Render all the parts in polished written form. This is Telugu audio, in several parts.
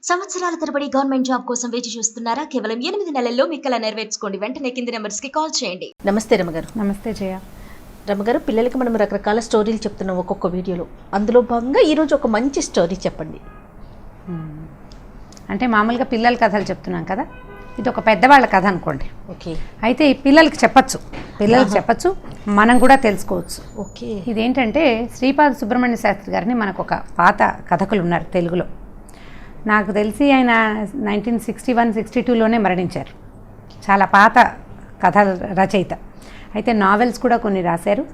సంవత్సరాల తరబడి గవర్నమెంట్ జాబ్ కోసం వేచి చూస్తున్నారా? కేవలం 8 నెలల్లో మీ కల నెరవేర్చుకోండి. వెంటనే కింది నెంబర్స్ కి కాల్ చేయండి. నమస్తే రమగారు. నమస్తే జయ. రమగారు, పిల్లలకి మనం రకరకాల స్టోరీలు చెప్తున్నాం ఒక్కొక్క వీడియోలో. అందులో భాగంగా ఈరోజు ఒక మంచి స్టోరీ చెప్పండి. అంటే మామూలుగా పిల్లల కథలు చెప్తున్నాం కదా, ఇది ఒక పెద్దవాళ్ళ కథ అనుకోండి. ఓకే. అయితే ఈ పిల్లలకి చెప్పచ్చు, మనం కూడా తెలుసుకోవచ్చు. ఓకే. ఇదేంటంటే శ్రీపాద సుబ్రహ్మణ్య శాస్త్రి గారిని మనకు ఒక పాత కథకులు ఉన్నారు తెలుగులో. నాకు తెలిసి ఆయన 1961-62లోనే మరణించారు. చాలా పాత కథల రచయిత. అయితే నావెల్స్ కూడా కొన్ని రాశారు.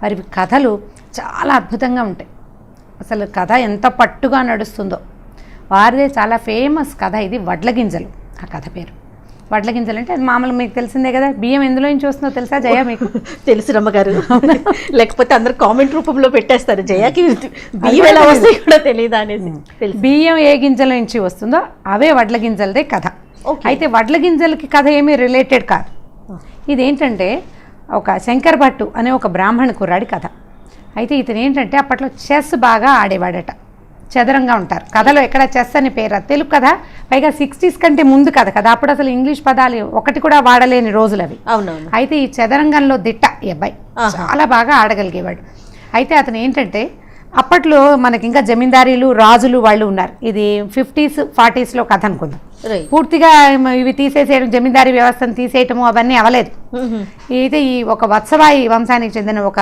వారి కథలు చాలా అద్భుతంగా ఉంటాయి. అసలు కథ ఎంత పట్టుగా నడుస్తుందో. వారిదే చాలా ఫేమస్ కథ ఇది, వడ్లగింజలు. ఆ కథ పేరు వడ్లగింజలు. అంటే అది మామూలు మీకు తెలిసిందే కదా. బియ్యం ఎందులో నుంచి వస్తుందో తెలుసా జయ? మీకు తెలుసు రమ్మగారు. లేకపోతే అందరు కామెంట్ రూపంలో పెట్టేస్తారు, జయాకి బియ్యం ఎలా వస్తాయి కూడా తెలియదు అనేది. బియ్యం ఏ గింజల నుంచి వస్తుందో అవే వడ్ల గింజలదే కథ. అయితే వడ్ల గింజలకి కథ ఏమీ రిలేటెడ్ కాదు. ఇదేంటంటే ఒక శంకర్ భట్టు అనే ఒక బ్రాహ్మణ కుర్రాడి కథ. అయితే ఇతను ఏంటంటే అప్పట్లో చెస్ బాగా ఆడేవాడట. చదరంగా ఉంటారు కథలో. ఎక్కడ చెస్ అని పేరు, తెలుగు కథ, పైగా 60s కంటే ముందు కథ కదా. అప్పుడు అసలు ఇంగ్లీష్ పదాలు ఒకటి కూడా వాడలేని రోజులు అవి. అవునవును. అయితే ఈ చదరంగంలో దిట్ట ఈ అబ్బాయి చాలా బాగా ఆడగలిగేవాడు. అయితే అతను ఏంటంటే అప్పట్లో మనకి ఇంకా జమీందారీలు రాజులు వాళ్ళు ఉన్నారు. ఇది 50s 40sలో కథ అనుకుందాం. పూర్తిగా ఇవి తీసేసేయడం, జమీందారీ వ్యవస్థను తీసేయటము అవన్నీ అవ్వలేదు. అయితే ఈ ఒక వత్సవాయి వంశానికి చెందిన ఒక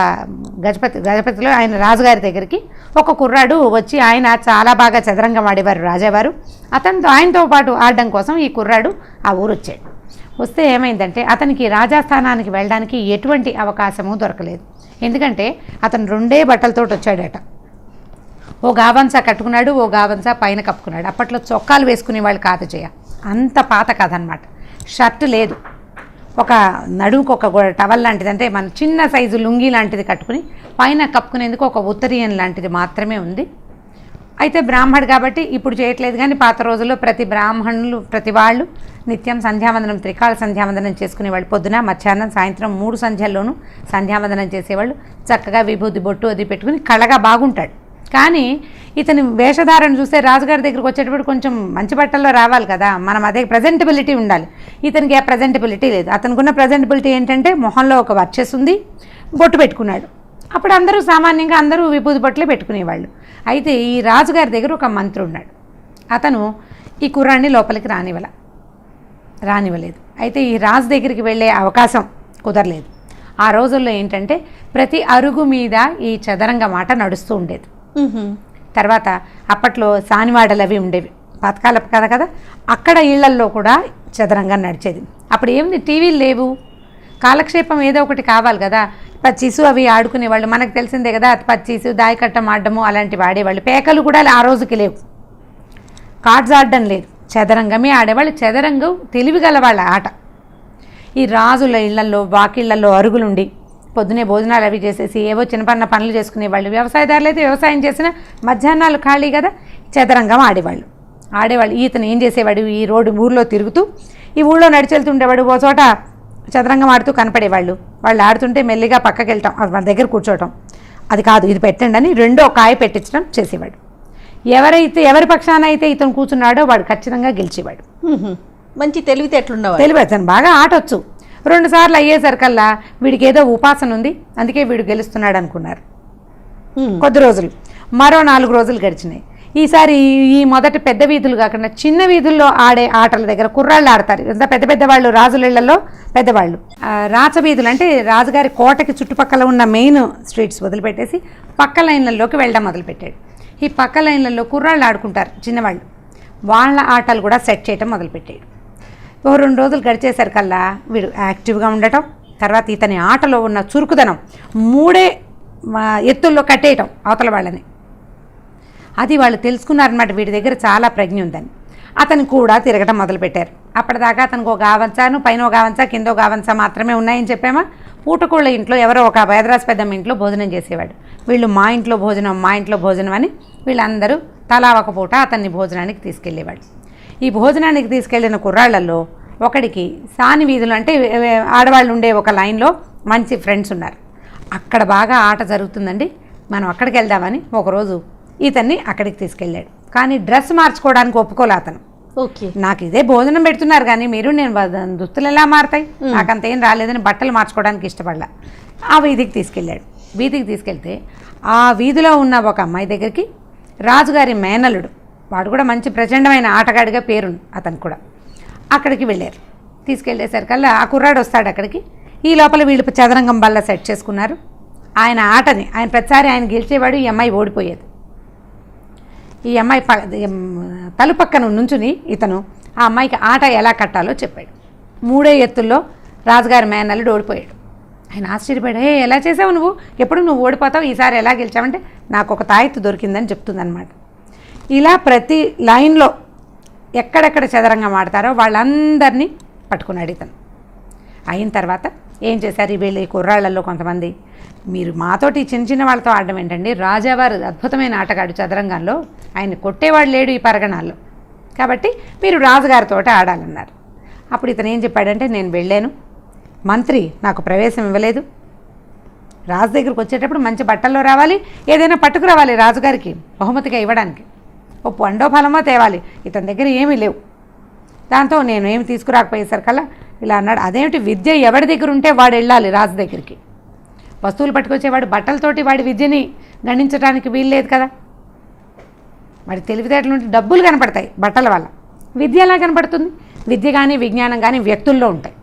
గజపతిలో ఆయన రాజుగారి దగ్గరికి ఒక కుర్రాడు వచ్చి, ఆయన చాలా బాగా చదరంగం ఆడేవారు రాజావారు. ఆయనతో పాటు ఆడడం కోసం ఈ కుర్రాడు ఆ ఊరు వచ్చాడు. వస్తే ఏమైందంటే అతనికి రాజాస్థానానికి వెళ్ళడానికి ఎటువంటి అవకాశము దొరకలేదు. ఎందుకంటే అతను 2 బట్టలతో వచ్చాడట. ఓ గావంసా కట్టుకున్నాడు, ఓ గావంసా పైన కప్పుకున్నాడు. అప్పట్లో చొక్కాలు వేసుకునే వాళ్ళు కాదు జయ, అంత పాత కథ అనమాట. షర్ట్ లేదు, ఒక నడుముకు ఒక టవల్ లాంటిది, అంటే మన చిన్న సైజు లుంగీ లాంటిది కట్టుకుని పైన కప్పుకునేందుకు ఒక ఉత్తరీయం లాంటిది మాత్రమే ఉంది. అయితే బ్రాహ్మడు కాబట్టి ఇప్పుడు చేయట్లేదు, కానీ పాత రోజుల్లో ప్రతి బ్రాహ్మణులు ప్రతి వాళ్ళు నిత్యం సంధ్యావందనం, త్రికాల సంధ్యావందనం చేసుకునేవాళ్ళు. పొద్దున, మధ్యాహ్నం, సాయంత్రం 3 సంధ్యల్లోనూ సంధ్యావందనం చేసేవాళ్ళు. చక్కగా విభూతి బొట్టు అది పెట్టుకుని కళగా బాగుంటాడు. కానీ ఇతని వేషధారణ చూస్తే రాజుగారి దగ్గరికి వచ్చేటప్పుడు కొంచెం మంచి బట్టల్లో రావాలి కదా, మనం అదే ప్రజెంటబిలిటీ ఉండాలి. ఇతనికి ఆ ప్రజెంటబిలిటీ లేదు. అతనుకున్న ప్రజెంటబిలిటీ ఏంటంటే మొహంలో ఒక వర్చెస్ ఉంది, బొట్టు పెట్టుకున్నాడు. అప్పుడు అందరూ సామాన్యంగా అందరూ విభూతి బొట్లే పెట్టుకునేవాళ్ళు. అయితే ఈ రాజుగారి దగ్గర ఒక మంత్రి ఉన్నాడు. అతను ఈ కుర్రాన్ని లోపలికి రానివ్వలేదు. అయితే ఈ రాజు దగ్గరికి వెళ్ళే అవకాశం కుదరలేదు. ఆ రోజుల్లో ఏంటంటే ప్రతి అరుగు మీద ఈ చదరంగ మాట నడుస్తూ ఉండేది. తర్వాత అప్పట్లో సానివాడలు అవి ఉండేవి, పథకాల కదా, అక్కడ ఇళ్లల్లో కూడా చదరంగం నడిచేది. అప్పుడు ఏముంది, టీవీలు లేవు, కాలక్షేపం ఏదో ఒకటి కావాలి కదా. పచ్చీసు అవి ఆడుకునేవాళ్ళు, మనకు తెలిసిందే కదా. పచ్చీసు, దాయకట్టం ఆడడము అలాంటివి ఆడేవాళ్ళు. పేకలు కూడా ఆ రోజుకి లేవు, కార్డ్స్ ఆడడం లేదు, చదరంగమే ఆడేవాళ్ళు. చదరంగం తెలివిగల వాళ్ళ ఆట. ఈ రాజుల ఇళ్లల్లో వాకిళ్లలో అరుగులుండి పొద్దునే భోజనాలు అవి చేసేసి ఏవో చిన్నపన్న పనులు చేసుకునేవాళ్ళు. వ్యవసాయదారులు అయితే వ్యవసాయం చేసిన మధ్యాహ్నాలు ఖాళీ కదా, చదరంగం ఆడేవాళ్ళు. ఈతను ఏం చేసేవాడు, ఈ ఊర్లో తిరుగుతూ ఈ ఊళ్ళో నడిచెళ్తుండేవాడు. ఓ చోట చదరంగం ఆడుతూ కనపడేవాళ్ళు. వాళ్ళు ఆడుతుంటే మెల్లిగా పక్కకి వెళ్తాం, వాళ్ళ దగ్గర కూర్చోవటం. అది కాదు, ఇది పెట్టండి అని 2వ కాయ పెట్టించడం చేసేవాడు. ఎవరి పక్షాన అయితే ఇతను కూర్చున్నాడో వాడు ఖచ్చితంగా గెలిచేవాడు. మంచి తెలివితేటలున్నవాడు. అతను బాగా ఆటొచ్చు. 2 సార్లు అయ్యేసరికల్లా వీడికి ఏదో ఉపాసన ఉంది, అందుకే వీడు గెలుస్తున్నాడు అనుకున్నారు. కొద్ది రోజులు, మరో 4 రోజులు గడిచినాయి. ఈసారి ఈ మొదటి పెద్ద వీధులు కాకుండా చిన్న వీధుల్లో ఆడే ఆటల దగ్గర కుర్రాళ్ళు ఆడతారు. ఎంత పెద్ద పెద్దవాళ్ళు, రాజులిళ్లలో పెద్దవాళ్ళు. రాచవీధులు అంటే రాజుగారి కోటకి చుట్టుపక్కల ఉన్న మెయిన్ స్ట్రీట్స్ వదిలిపెట్టేసి పక్క లైన్లలోకి వెళ్ళడం మొదలుపెట్టాడు. ఈ పక్క లైన్లలో కుర్రాళ్ళు ఆడుకుంటారు చిన్నవాళ్ళు, వాళ్ళ ఆటలు కూడా సెట్ చేయటం మొదలుపెట్టాడు. 2 రోజులు గడిచేసరికల్లా వీడు యాక్టివ్గా ఉండటం, తర్వాత ఇతని ఆటలో ఉన్న చురుకుదనం 3 ఎత్తుల్లో కట్టేయటం అవతల వాళ్ళని. అది వాళ్ళు తెలుసుకున్నారనమాట, వీడి దగ్గర చాలా ప్రజ్ఞ ఉందని. అతను కూడా తిరగటం మొదలుపెట్టారు. అప్పటిదాకా అతనికి ఒక గావంచాను, పైన ఒక గావంచా, కింద ఒక గావంచా మాత్రమే ఉన్నాయని చెప్పామా. పూటకోళ్ళ ఇంట్లో ఎవరో ఒక వేదరాజు పెద్దమ్మ ఇంట్లో భోజనం చేసేవాడు. వీళ్ళు మా ఇంట్లో భోజనం అని వీళ్ళందరూ తలా ఒక పూట అతన్ని భోజనానికి తీసుకెళ్ళేవాడు. ఈ భోజనానికి తీసుకెళ్లిన కుర్రాళ్లలో ఒకడికి సాని వీధులు అంటే ఆడవాళ్ళు ఉండే ఒక లైన్లో మంచి ఫ్రెండ్స్ ఉన్నారు. అక్కడ బాగా ఆట జరుగుతుందండి, మనం అక్కడికి వెళ్దామని ఒకరోజు ఇతన్ని అక్కడికి తీసుకెళ్ళాడు. కానీ డ్రెస్ మార్చుకోవడానికి ఒప్పుకోలే అతను. ఓకే, నాకు ఇదే భోజనం పెడుతున్నారు కానీ మీరు నేను దుస్తులు ఎలా మారుతాయి, నాకు అంత ఏం రాలేదని బట్టలు మార్చుకోవడానికి ఇష్టపడలా. ఆ వీధికి తీసుకెళ్ళాడు. వీధికి తీసుకెళ్తే ఆ వీధిలో ఉన్న ఒక అమ్మాయి దగ్గరికి రాజుగారి మేనలుడు, వాడు కూడా మంచి ప్రచండమైన ఆటగాడిగా పేరుంది అతను కూడా, అక్కడికి వెళ్ళారు. తీసుకెళ్ళేసరికల్లా ఆ కుర్రాడు వస్తాడు అక్కడికి. ఈ లోపల వీళ్ళు చదరంగం బల్ల సెట్ చేసుకున్నారు. ఆయన ఆటని ఆయన ప్రతిసారి ఆయన గెలిచేవాడు, ఈ అమ్మాయి ఓడిపోయేది. ఈ అమ్మాయి తలు పక్కన నుంచుని ఇతను ఆ అమ్మాయికి ఆట ఎలా కట్టాలో చెప్పాడు. 3 ఎత్తుల్లో రాజుగారి మేనల్లుడు ఓడిపోయాడు. ఆయన ఆశ్చర్యపోయాడు. ఎలా చేసావు నువ్వు, ఎప్పుడు నువ్వు ఓడిపోతావు, ఈసారి ఎలా గెలిచావంటే నాకు ఒక తాయెత్తు దొరికిందని చెప్తుందనమాట. ఇలా ప్రతి లైన్లో ఎక్కడెక్కడ చదరంగం ఆడతారో వాళ్ళందరినీ పట్టుకున్నాడు ఇతను. అయిన తర్వాత ఏం చేశారు, వీళ్ళు ఈ కుర్రాళ్ళల్లో కొంతమంది, మీరు మాతోటి చిన్న చిన్న వాళ్ళతో ఆడడం ఏంటండి, రాజావారు అద్భుతమైన ఆటగాడు చదరంగంలో, ఆయన కొట్టేవాడు లేడు ఈ పరగణాల్లో, కాబట్టి మీరు రాజుగారితో ఆడాలన్నారు. అప్పుడు ఇతను ఏం చెప్పాడంటే, నేను వెళ్ళాను, మంత్రి నాకు ప్రవేశం ఇవ్వలేదు, రాజు దగ్గరికి వచ్చేటప్పుడు మంచి బట్టల్లో రావాలి, ఏదైనా పట్టుకురావాలి రాజుగారికి బహుమతిగా ఇవ్వడానికి, ఓ పండో ఫలమో తేవాలి, ఇతని దగ్గర ఏమీ లేవు. దాంతో నేను ఏమి తీసుకురాకపోయేసరికల్లా ఇలా అన్నాడు. అదేమిటి, విద్య ఎవరి దగ్గర ఉంటే వాడు వెళ్ళాలి రాజు దగ్గరికి, వస్తువులు పట్టుకొచ్చేవాడు బట్టలతోటి వాడి విద్యని గణించడానికి వీల్లేదు కదా. వాడి తెలివితేటలు ఉంటే డబ్బులు కనపడతాయి బట్టల వల్ల, విద్య ఎలా కనపడుతుంది? విద్య కానీ విజ్ఞానం కానీ వ్యక్తుల్లో ఉంటాయి.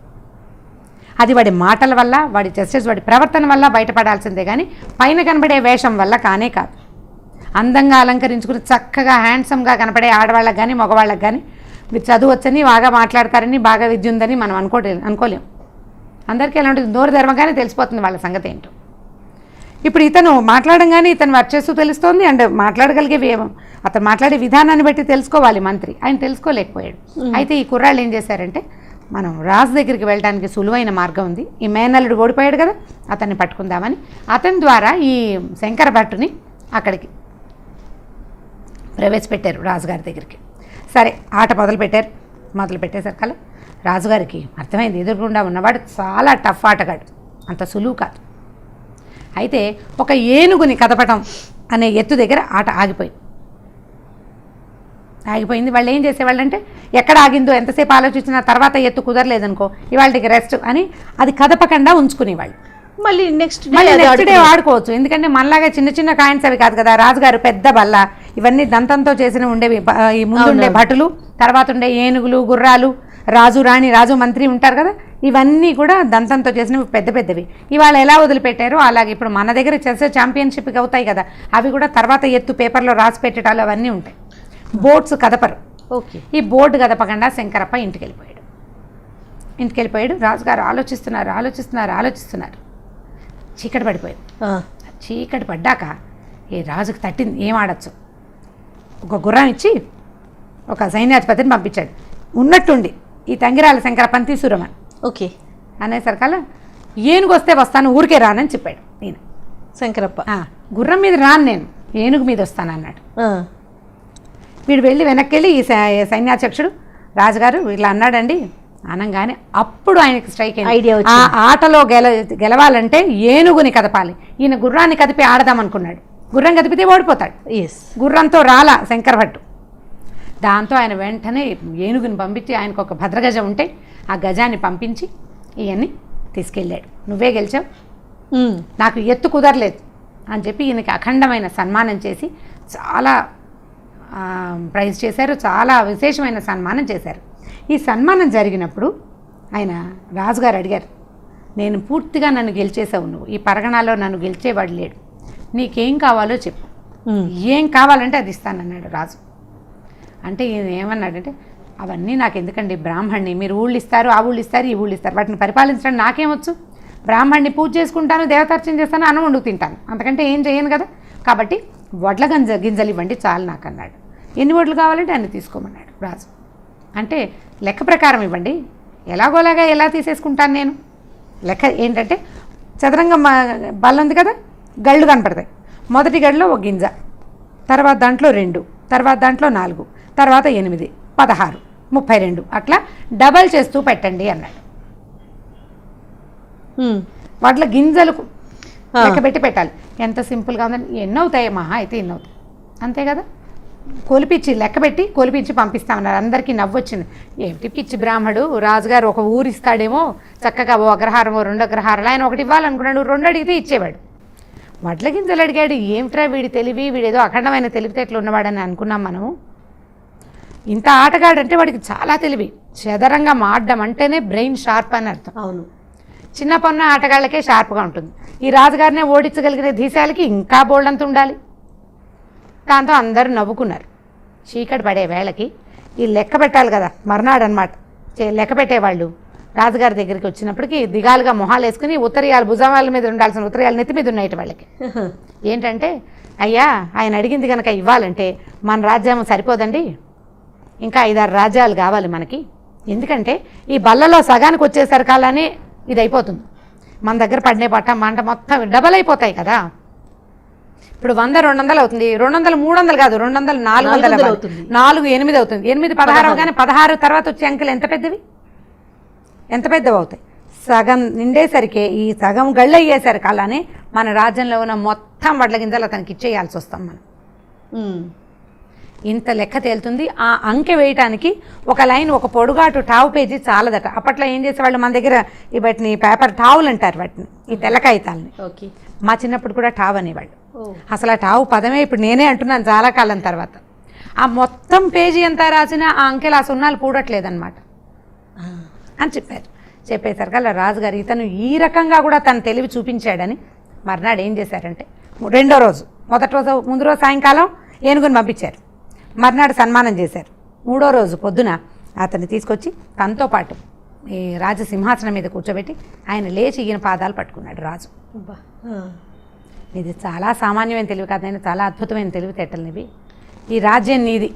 అది వాడి మాటల వల్ల, వాడి జస్టిస్, వాడి ప్రవర్తన వల్ల బయటపడాల్సిందే కానీ పైన కనబడే వేషం వల్ల కానే కాదు. అందంగా అలంకరించుకుని చక్కగా హ్యాండ్సమ్గా కనపడే ఆడవాళ్ళకి కానీ మగవాళ్ళకి కానీ చదువు వచ్చని, బాగా మాట్లాడతారని, బాగా విద్య ఉందని మనం అనుకోలేం. అందరికీ ఎలా ఉంటుంది, నోరు ధర్మగానే తెలిసిపోతుంది వాళ్ళ సంగతి ఏంటో. ఇప్పుడు ఇతను మాట్లాడంగానే ఇతను వర్క్ చేస్తూ తెలుస్తోంది, అండ్ మాట్లాడగలిగే అతను మాట్లాడే విధానాన్ని బట్టి తెలుసుకోవాలి మంత్రి, ఆయన తెలుసుకోలేకపోయాడు. అయితే ఈ కుర్రాళ్ళు ఏం చేశారంటే, మనం రాజు దగ్గరికి వెళ్ళడానికి సులువైన మార్గం ఉంది, ఈ మేనల్లుడు ఓడిపోయాడు కదా, అతన్ని పట్టుకుందామని అతని ద్వారా ఈ శంకర భట్టుని అక్కడికి ప్రవేశపెట్టారు రాజుగారి దగ్గరికి. సరే ఆట మొదలు పెట్టేసరికల్లా రాజుగారికి అర్థమైంది, ఎదురుగుండా ఉన్నవాడు చాలా టఫ్ ఆటగాడు, అంత సులువు కాదు. అయితే ఒక ఏనుగుని కదపటం అనే ఎత్తు దగ్గర ఆట ఆగిపోయింది. వాళ్ళు ఏం చేసేవాళ్ళంటే, ఎక్కడ ఆగిందో ఎంతసేపు ఆలోచించినా తర్వాత ఎత్తు కుదరలేదనుకో, ఇవాళకి రెస్ట్ అని అది కదపకుండా ఉంచుకునేవాళ్ళు. మళ్ళీ నెక్స్ట్ డే ఆడుకోవచ్చు. ఎందుకంటే మనలాగా చిన్న చిన్న కాయిన్స్ అవి కాదు కదా, రాజుగారు పెద్ద బల్ల, ఇవన్నీ దంతంతో చేసిన ఉండేవి. ఈ ముందుండే భటులు, తర్వాత ఉండే ఏనుగులు, గుర్రాలు, రాజు రాణి, రాజు మంత్రి ఉంటారు కదా, ఇవన్నీ కూడా దంతంతో చేసినవి పెద్ద పెద్దవి. ఇవాళ ఎలా వదిలిపెట్టారో అలాగే ఇప్పుడు మన దగ్గర చెస్ ఛాంపియన్షిప్కి అవుతాయి కదా, అవి కూడా తర్వాత ఎత్తు పేపర్లో రాసి పెట్టడాలు అవన్నీ ఉంటాయి. బోర్డ్స్ కదపరు. ఓకే, ఈ బోర్డు కదపకుండా శంకరప్ప ఇంటికి వెళ్ళిపోయాడు. రాజుగారు ఆలోచిస్తున్నారు. చీకటి పడిపోయింది. చీకటి పడ్డాక ఏ రాజుకి తట్టింది, ఏం ఆడచ్చు, ఒక గుర్రం ఇచ్చి ఒక సైన్యాధిపతిని పంపించాడు. ఉన్నట్టుండి ఈ తంగిరాల శంకరప్పని తీసుకురమని. ఓకే అనేసరికల్లా ఏనుగు వస్తే వస్తాను, ఊరికే రానని చెప్పాడు నేను. శంకరప్ప గుర్రం మీద రాను, నేను ఏనుగు మీద వస్తానన్నాడు. వీడు వెళ్ళి వెనక్కి వెళ్ళి ఈ సైన్యాధ్యక్షుడు రాజుగారు ఇలా అన్నాడండి అనగానే అప్పుడు ఆయనకి స్ట్రైక్ అయింది. ఆ ఆటలో గెలవాలంటే ఏనుగుని కదపాలి. ఈయన గుర్రాన్ని కదిపి ఆడదాం అనుకున్నాడు. గుర్రం కదిపితే ఓడిపోతాడు. గుర్రంతో రాలా శంకరభట్టు. దాంతో ఆయన వెంటనే ఏనుగుని పంపించి, ఆయనకు ఒక భద్రగజం ఉంటే ఆ గజాన్ని పంపించి ఈయన్ని తీసుకెళ్ళాడు. నువ్వే గెలిచావు, నాకు ఎత్తు కుదరలేదు అని చెప్పి ఈయనకి అఖండమైన సన్మానం చేసి చాలా ప్రైజ్ చేశారు. చాలా విశేషమైన సన్మానం చేశారు. ఈ సన్మానం జరిగినప్పుడు ఆయన రాజుగారు అడిగారు, నేను పూర్తిగా నన్ను గెలిచేసావు, నువ్వు ఈ పరగణాలో నన్ను గెలిచేవాడు లేడు, నీకేం కావాలో చెప్పు, ఏం కావాలంటే అది ఇస్తానన్నాడు రాజు. అంటే ఈయన ఏమన్నాడంటే, అవన్నీ నాకు ఎందుకండి, బ్రాహ్మణ్ణి, మీరు ఊళ్ళు ఇస్తారు, ఆ ఊళ్ళు ఇస్తారు, ఈ ఊళ్ళు ఇస్తారు, వాటిని పరిపాలించడం నాకేమొచ్చు, బ్రాహ్మణ్ణి పూజ చేసుకుంటాను, దేవతార్చన చేస్తాను, అన్నం వండుకు తింటాను, అంతకంటే ఏం చేయను కదా, కాబట్టి వడ్ల గింజలు ఇవ్వండి చాలు నాకు అన్నాడు. ఎన్ని వడ్లు కావాలంటే అన్ని తీసుకోమన్నాడు రాజు. అంటే లెక్క ప్రకారం ఇవ్వండి, ఎలాగోలాగా ఎలా తీసేసుకుంటాను నేను. లెక్క ఏంటంటే, చదరంగం బల్ల ఉంది కదా, గళ్ళు కనపడతాయి. మొదటి గడిలో ఒక గింజ, తర్వాత దాంట్లో 2, తర్వాత దాంట్లో 4, తర్వాత 8, 16, 32 అట్లా డబల్ చేస్తూ పెట్టండి అన్నాడు. వాటిలో గింజలు లెక్క పెట్టి పెట్టాలి. ఎంత సింపుల్గా ఉందని, ఎన్ని అవుతాయి మహా అయితే ఎన్ని అవుతాయి, అంతే కదా. కొలిపించి లెక్కబెట్టి కొలిపించి పంపిస్తామన్నారు. అందరికీ నవ్వొచ్చింది. ఏమిటి పిచ్చి బ్రాహ్మడు, రాజుగారు ఒక ఊరు ఇస్తాడేమో, చక్కగా ఓ అగ్రహారమో 2 అగ్రహారాలు ఆయన ఒకటి ఇవ్వాలనుకున్నాడు, 2 అడిగితే ఇచ్చేవాడు. వడ్ల గింజలు అడిగాడు. ఏమిట్రా వీడి తెలివి, వీడేదో అఖండమైన తెలివితేటలు ఉన్నవాడని అనుకున్నాం మనము. ఇంత ఆటగాడంటే వాడికి చాలా తెలివి. చదరంగా మాడడం అంటేనే బ్రెయిన్ షార్ప్ అని అర్థం. అవును, చిన్న పన్న ఆటగాళ్ళకే షార్ప్గా ఉంటుంది. ఈ రాజుగారినే ఓడించగలిగిన ధీశాలకి ఇంకా బోల్డంత ఉండాలి. దాంతో అందరూ నవ్వుకున్నారు. చీకటి పడే వేళకి ఈ లెక్క పెట్టాలి కదా, మర్నాడు అనమాట లెక్క పెట్టేవాళ్ళు రాజుగారి దగ్గరికి వచ్చినప్పటికీ దిగాలుగా మొహాలు వేసుకుని ఉత్తరీయాలు భుజాల మీద ఉండాల్సిన ఉత్తరీయాలు నెత్తి మీద ఉన్నాయి వాళ్ళకి. ఏంటంటే, అయ్యా ఆయన అడిగింది కనుక ఇవ్వాలంటే మన రాజ్యం సరిపోదండి, ఇంకా 5-6 రాజ్యాలు కావాలి మనకి. ఎందుకంటే ఈ బల్లలో సగానికి వచ్చేసరికాలనే ఇది అయిపోతుంది. మన దగ్గర పడినే పట్ట మంట మొత్తం డబల్ అయిపోతాయి కదా. ఇప్పుడు 100-200 అవుతుంది, 200 300 కాదు, 200 400 అవుతుంది, 4 8 అవుతుంది, 8 16 అవగానే 16 తర్వాత వచ్చే అంకెలు ఎంత పెద్దవి అవుతాయి. సగం నిండేసరికి ఈ సగం గళ్ళు అయ్యేసరికి అలానే మన రాజ్యంలో ఉన్న మొత్తం వడ్ల గింజలు అతనికి ఇచ్చేయాల్సి వస్తాం మనం. ఇంత లెక్క తేలుతుంది. ఆ అంకె వేయటానికి ఒక లైన్, ఒక పొడుగాటు టావు పేజీ చాలదట. అప్పట్లో ఏం చేసేవాళ్ళు, మన దగ్గర వాటిని పేపర్ టావులు అంటారు, వాటిని ఈ తెల్ల కాగితాలని. మా చిన్నప్పుడు కూడా టావ్ అనేవాళ్ళు. అసలు ఆ టావు పదమే ఇప్పుడు నేనే అంటున్నాను చాలా కాలం తర్వాత. ఆ మొత్తం పేజీ ఎంత రాసినా ఆ అంకెలు ఆ సున్నాలు పూడట్లేదన్నమాట అని చెప్పారు. చెప్పేసరికి అలా రాజుగారు ఇతను ఈ రకంగా కూడా తన తెలివి చూపించాడని మర్నాడు ఏం చేశారంటే, 2వ రోజు, ముందు రోజు సాయంకాలం ఏనుగుని పంపించారు, మర్నాడు సన్మానం చేశారు. 3వ రోజు పొద్దున అతన్ని తీసుకొచ్చి తనతో పాటు ఈ రాజసింహాసనం మీద కూర్చోబెట్టి ఆయన లేచి ఈయన పాదాలు పట్టుకున్నాడు రాజు. ఇది చాలా సామాన్యమైన తెలివి కాదు, నేను చాలా అద్భుతమైన తెలివితేటలు. ఈ రాజ్యం నీది,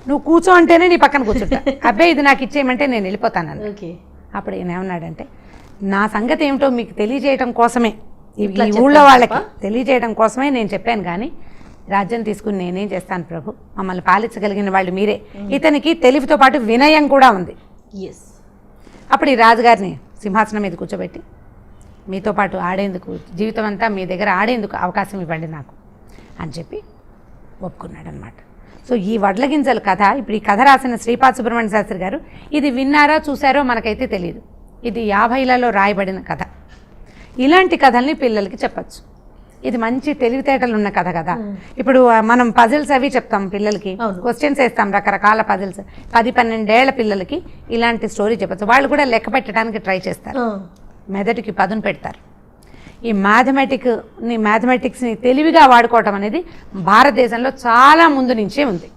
నువ్వు కూర్చో అంటేనే నీ పక్కన కూర్చుంటా, అబ్బాయి ఇది నాకు ఇచ్చేయమంటే నేను వెళ్ళిపోతాను. అప్పుడు ఈయన ఏమన్నాడంటే, నా సంగతి ఏమిటో మీకు తెలియజేయడం కోసమే, ఈ ఊళ్ళో వాళ్ళకి తెలియజేయడం కోసమే నేను చెప్పాను, కానీ రాజ్యం తీసుకుని నేనేం చేస్తాను ప్రభు, మమ్మల్ని పాలించగలిగిన వాళ్ళు మీరే. ఇతనికి తెలివితో పాటు వినయం కూడా ఉంది. అప్పుడు ఈ రాజుగారిని సింహాసనం మీద కూర్చోబెట్టి, మీతో పాటు ఆడేందుకు, జీవితం అంతా మీ దగ్గర ఆడేందుకు అవకాశం ఇవ్వండి నాకు అని చెప్పి ఒప్పుకున్నాడు అనమాట. సో ఈ వడ్ల గింజల కథ, ఇప్పుడు ఈ కథ రాసిన శ్రీపాద సుబ్రహ్మణ్య శాస్త్రి గారు, ఇది విన్నారో చూసారో మనకైతే తెలియదు, ఇది 50లలో రాయబడిన కథ. ఇలాంటి కథల్ని పిల్లలకి చెప్పచ్చు. ఇది మంచి తెలివితేటలు ఉన్న కథ కదా. ఇప్పుడు మనం పజిల్స్ అవి చెప్తాం పిల్లలకి, క్వశ్చన్స్ వేస్తాం, రకరకాల పజిల్స్. 10-12 ఏళ్ల పిల్లలకి ఇలాంటి స్టోరీ చెప్పచ్చు. వాళ్ళు కూడా లెక్క పెట్టడానికి ట్రై చేస్తారు, మెదడుకి పదును పెడతారు. ఈ మ్యాథమెటిక్స్ని తెలివిగా వాడుకోవటం అనేది భారతదేశంలో చాలా ముందు నుంచే ఉంది.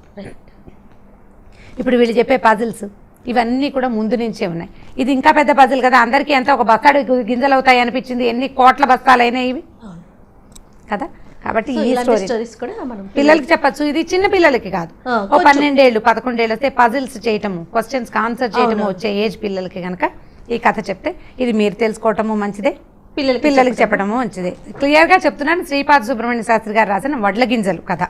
ఇప్పుడు వీళ్ళు చెప్పే పజిల్స్ ఇవన్నీ కూడా ముందు నుంచే ఉన్నాయి. ఇది ఇంకా పెద్ద పజిల్ కదా, అందరికీ ఎంత ఒక బస్తాడు గింజలు అవుతాయి అనిపించింది, ఎన్ని కోట్ల బస్తాలు అయినాయి ఇవి కదా. కాబట్టి ఈ స్టోరీస్ కూడా పిల్లలకి చెప్పచ్చు. ఇది చిన్న పిల్లలకి కాదు, 12 ఏళ్ళు 11 ఏళ్ళు వస్తే పజిల్స్ చేయటము, క్వశ్చన్స్కి ఆన్సర్ చేయటము వచ్చే ఏజ్ పిల్లలకి కనుక ఈ కథ చెప్తే ఇది మీరు తెలుసుకోవటము మంచిదే, పిల్లలకి చెప్పడము మంచిదే. క్లియర్గా చెప్తున్నాను, శ్రీపాద సుబ్రహ్మణ్య శాస్త్రి గారు రాసిన వడ్ల గింజలు కథ.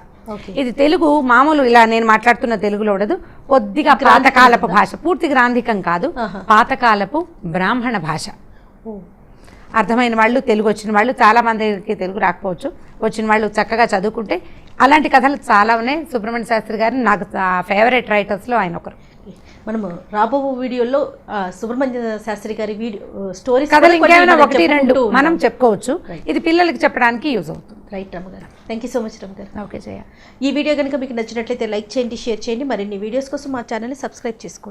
ఇది తెలుగు మామూలు ఇలా నేను మాట్లాడుతున్న తెలుగులో ఉండదు, కొద్దిగా పాతకాలపు భాష, పూర్తి గ్రాంధికం కాదు, పాతకాలపు బ్రాహ్మణ భాష. అర్థమైన వాళ్ళు, తెలుగు వచ్చిన వాళ్ళు, చాలా మందికి తెలుగు రాకపోవచ్చు, వచ్చిన వాళ్ళు చక్కగా చదువుకుంటే అలాంటి కథలు చాలా ఉన్నాయి. సుబ్రహ్మణ్య శాస్త్రి గారు నాకు ఫేవరెట్ రైటర్స్లో ఆయన ఒకరు. మనము రాబో వీడియోలో సుబ్రహ్మణ్య శాస్త్రి గారి స్టోరీస్ కథలు ఇంకేమైనా 1-2 మనం చెప్పుకోవచ్చు. ఇది పిల్లలకి చెప్పడానికి యూజ్ అవుతుంది. రైట్ రమ్మగారు, థ్యాంక్ యూ సో మచ్ రమ్మగారు. ఓకే జయ. ఈ వీడియో కనుక మీకు నచ్చినట్లయితే లైక్ చేయండి, షేర్ చేయండి. మరిన్ని వీడియోస్ కోసం మా ఛానల్ని సబ్స్క్రైబ్ చేసుకోండి.